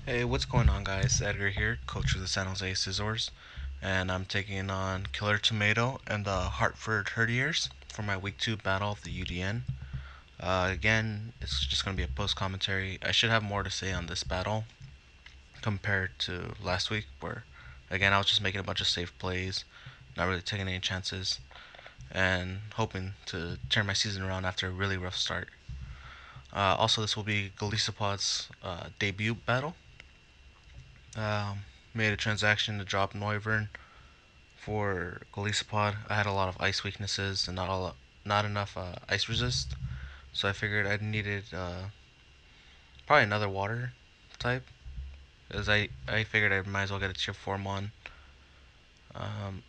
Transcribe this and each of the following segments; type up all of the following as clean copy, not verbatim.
Hey, what's going on, guys? Edgar here, coach of the San Jose Scissors, and I'm taking on Killer Tomato and the Hartford Hurriers for my Week 2 battle of the UDN. Again, it's just going to be a post commentary. I should have more to say on this battle compared to last week, where again I was just making a bunch of safe plays, not really taking any chances, and hoping to turn my season around after a really rough start. Also, this will be Galisapod's debut battle. Made a transaction to drop Noivern for Galisapod. I had a lot of ice weaknesses and not enough ice resist, so I figured I needed probably another water type. As I figured I might as well get a tier 4 mon.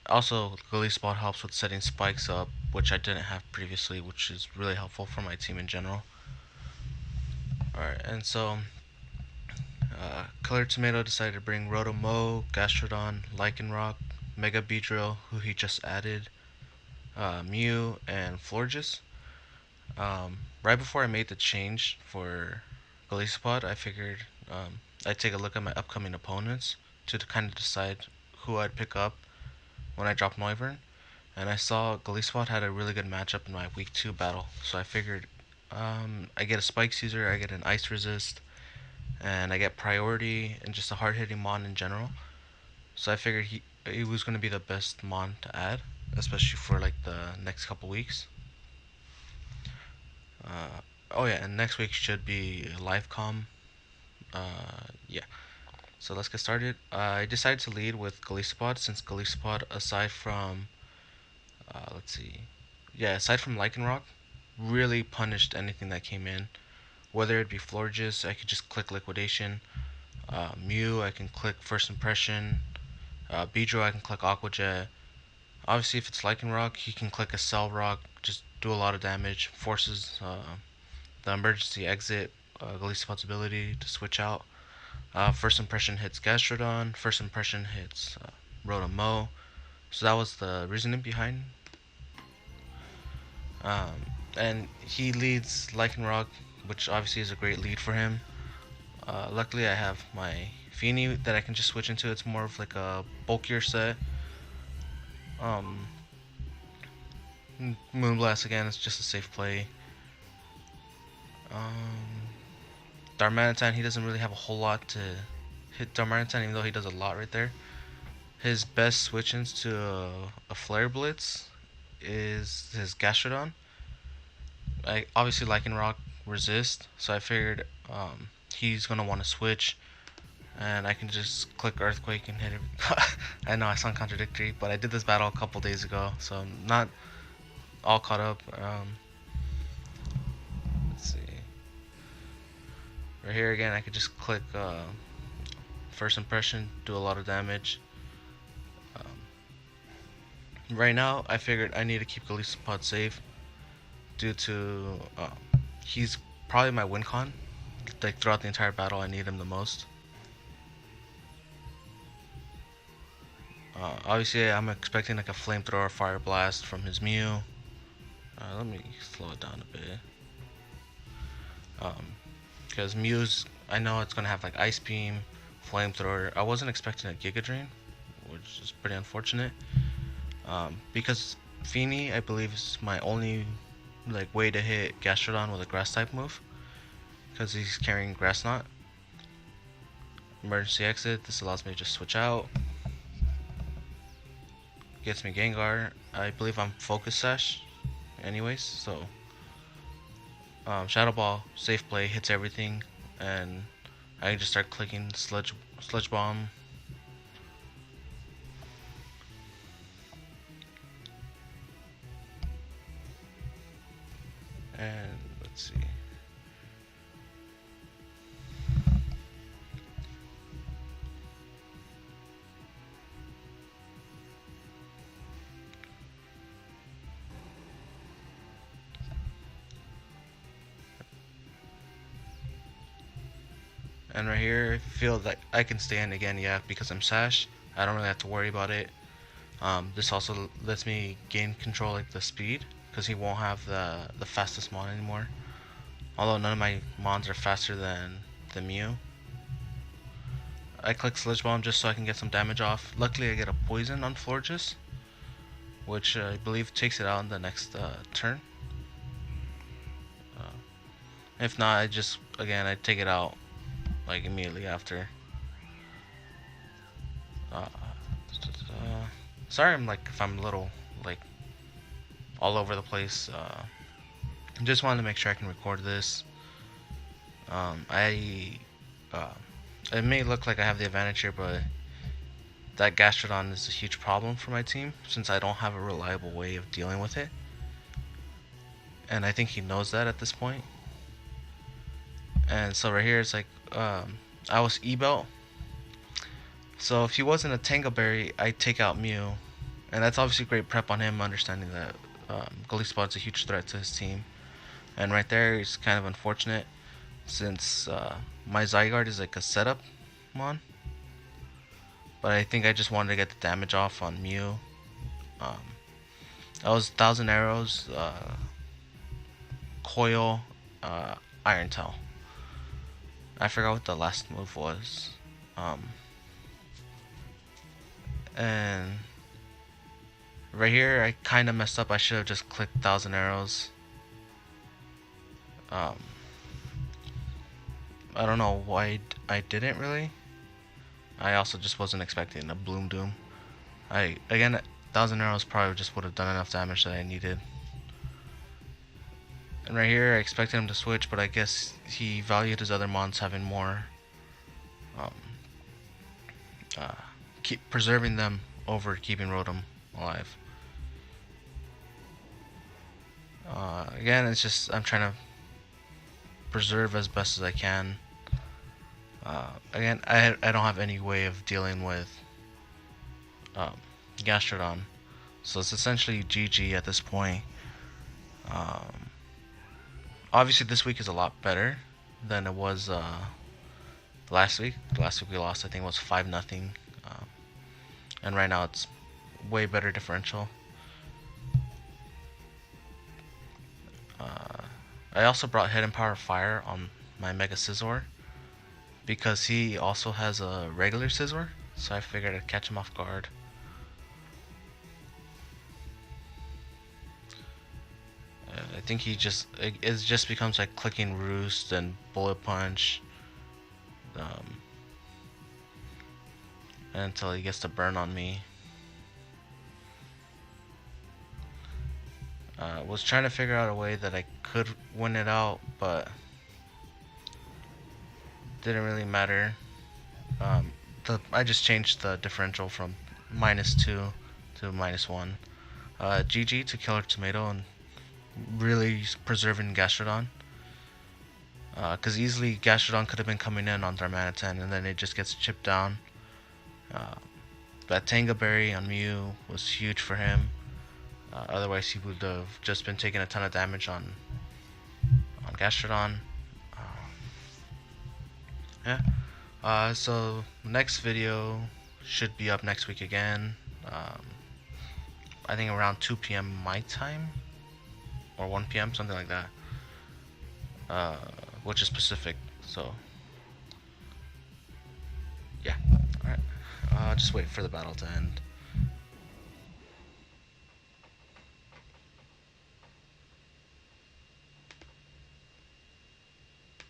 Also, Galisapod helps with setting spikes up, which I didn't have previously, which is really helpful for my team in general. Alright, and so Killer Tomato decided to bring Rotomo, Gastrodon, Lycanroc, Mega Beedrill, who he just added, Mew, and Florges. Right before I made the change for Golisopod, I figured I'd take a look at my upcoming opponents to kind of decide who I'd pick up when I drop Noivern. And I saw Golisopod had a really good matchup in my week 2 battle, so I figured I get a Spikes user, I get an Ice Resist, and I get priority and just a hard hitting Mon in general. So I figured he was going to be the best Mon to add, especially for like the next couple weeks. Oh yeah, and next week should be live com. Yeah. So let's get started. I decided to lead with Galisapod since Galisapod, aside from, let's see, yeah, aside from Lycanroc, really punished anything that came in. Whether it be Florges, I could just click Liquidation. Mew, I can click First Impression. Beedrill, I can click Aqua Jet. Obviously, if it's Lycanroc, he can click a Cell Rock, just do a lot of damage, forces the emergency exit, Galisapod's ability to switch out. First impression hits Gastrodon. First impression hits Rotomo. So that was the reasoning behind. Um, and he leads Lycanroc, which obviously is a great lead for him. Luckily, I have my Feeny that I can just switch into. It's more of like a bulkier set. Um, Moonblast again is just a safe play. Darmanitan, he doesn't really have a whole lot to hit Darmanitan, even though he does a lot right there. His best switch-ins to a Flare Blitz is his Gastrodon. I obviously Lycanroc resist, so I figured he's gonna want to switch, and I can just click Earthquake and hit it. I know I sound contradictory, but I did this battle a couple days ago, so I'm not all caught up. Let's see. Right here again, I could just click First Impression, do a lot of damage. Right now, I figured I need to keep Galisapod safe due to he's probably my win con. Like throughout the entire battle, I need him the most. Obviously, I'm expecting like a flamethrower, fire blast from his Mew. Let me slow it down a bit. Because Mew's, I know it's gonna have like Ice Beam, flamethrower. I wasn't expecting a Giga Drain, which is pretty unfortunate. Because Feeny, I believe, is my only like way to hit Gastrodon with a Grass type move, because he's carrying Grass Knot. Emergency exit. This allows me to just switch out. Gets me Gengar. I believe I'm Focus Sash, anyways. So Shadow Ball, safe play, hits everything, and I can just start clicking Sludge Bomb. And let's see. And right here, I feel that I can stand again, yeah, because I'm Sash. I don't really have to worry about it. This also lets me gain control like the speed, because he won't have the fastest Mon anymore. Although none of my Mons are faster than the Mew. I click Sludge Bomb just so I can get some damage off. Luckily I get a poison on Florges, which I believe takes it out in the next turn. If not, I just, again, I take it out like immediately after. Uh, Sorry, I'm like, if I'm a little like all over the place. Just wanted to make sure I can record this. Uh, it may look like I have the advantage here, but that Gastrodon is a huge problem for my team since I don't have a reliable way of dealing with it. And I think he knows that at this point. And so right here it's like, I was E-Belt. So if he wasn't a Tango Berry, I'd take out Mew. And that's obviously great prep on him, understanding that Golisopod's a huge threat to his team. And right there is kind of unfortunate since my Zygarde is like a setup mon. But I think I just wanted to get the damage off on Mew. That was 1,000 Arrows, Coil, Iron Tail. I forgot what the last move was. And right here I kind of messed up. I should have just clicked 1,000 Arrows. I don't know why I didn't really. I also just wasn't expecting a Bloom Doom. Again, 1,000 Arrows probably just would have done enough damage that I needed. And right here I expected him to switch, but I guess he valued his other mons having more, keep preserving them over keeping Rotom alive. Again, it's just I'm trying to preserve as best as I can. Again, I don't have any way of dealing with Gastrodon, so it's essentially GG at this point. Obviously this week is a lot better than it was last week. Last week we lost, I think it was 5-0, and right now it's way better differential. I also brought Hidden Power Fire on my Mega Scizor because he also has a regular Scizor, so I figured I'd catch him off guard. I think it just becomes like clicking Roost and Bullet Punch, until he gets to burn on me. Was trying to figure out a way that I could win it out, but didn't really matter. I just changed the differential from -2 to -1. GG to Killer Tomato and really preserving Gastrodon. Because easily Gastrodon could have been coming in on Darmanitan and then it just gets chipped down. That Tango Berry on Mew was huge for him. Otherwise he would have just been taking a ton of damage on Gastrodon. Yeah. So next video should be up next week again. I think around 2 p.m. my time or 1 p.m. something like that. Which is Pacific. So yeah. All right. Just wait for the battle to end.